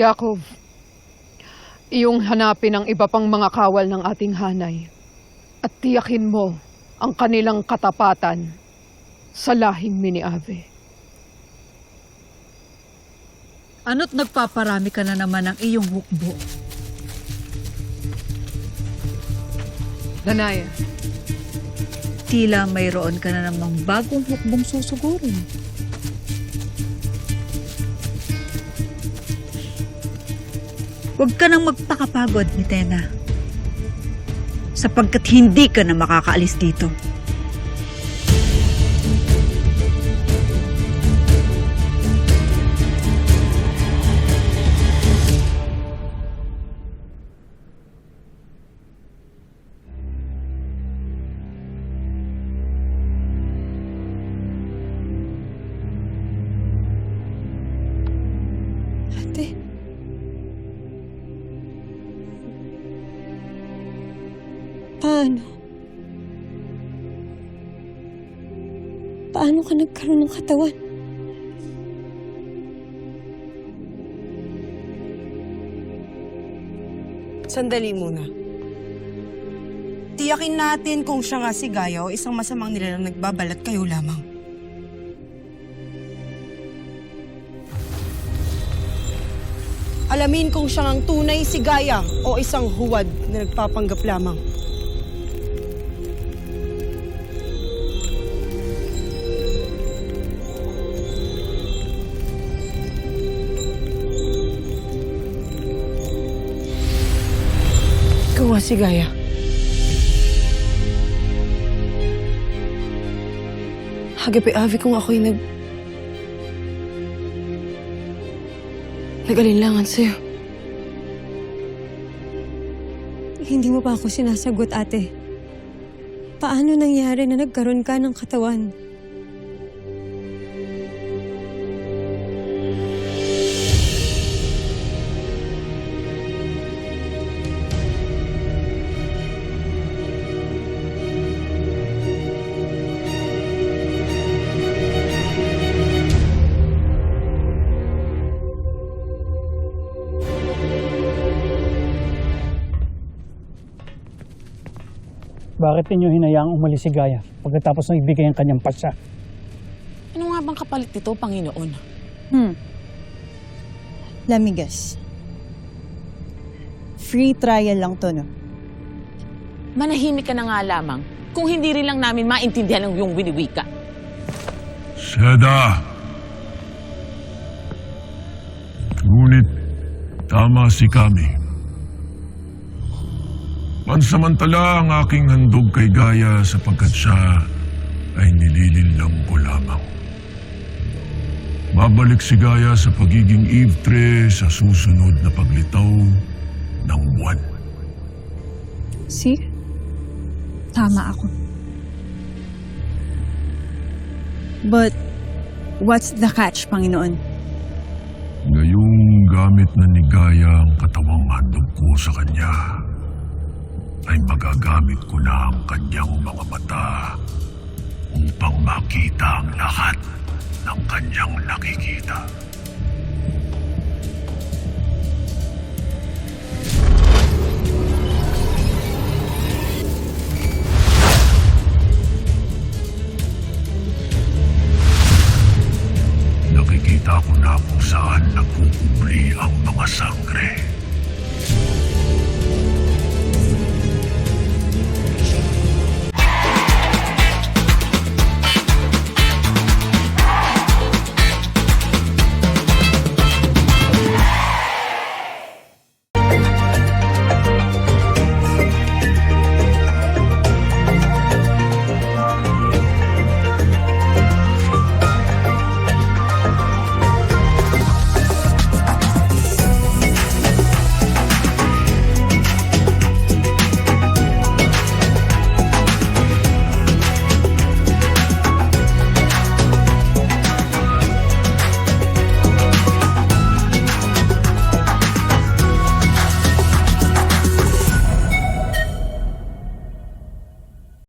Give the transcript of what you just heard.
Yakov, iyong hanapin ang iba pang mga kawal ng ating hanay at tiyakin mo ang kanilang katapatan sa lahing Miniave. Ano't nagpaparami ka na naman ng iyong hukbo? Danaya, Tila mayroon ka na namang bagong hukbong susugurin. Huwag ka nang magpakapagod, Mitena. Sapagkat hindi ka na makakaalis dito. Ate. Paano? Paano ka nagkaroon ng katawan? Sandali muna. Tiyakin natin kung siya nga si Gaia o isang masamang nilalang nagbabalat kayo lamang. Alamin kung siya ang tunay si Gaia o isang huwad na nagpapanggap lamang. Ikaw si Gaia. Hagapi-avi kung ako'y nag-alinlangan sa'yo. Hindi mo pa ako sinasagot, ate. Paano nangyari na nagkaroon ka ng katawan? Bakit ninyo hinayaang umalis si Gaia pagkatapos ng ibigay ang kanyang patsa? Ano nga bang kapalit nito, Panginoon? Lamigas. Free trial lang to, no? Manahimik ka na nga lamang kung hindi rin lang namin maintindihan ang iyong winiwika. Seda! Ngunit tama si Kami. Pansamantala ang aking handog kay Gaia sapagkat siya ay nililinlang ko lamang. Babalik si Gaia sa pagiging Ivtre sa susunod na paglitaw ng buwan. See? Tama ako. But, what's the catch, Panginoon? Ngayong gamit na ni Gaia ang katawang handog ko sa kanya, ay magagamit ko na ang kanyang mga mata upang makita ang lahat ng kanyang nakikita. Nakikita ko na kung saan nagkukubli ang mga sangre.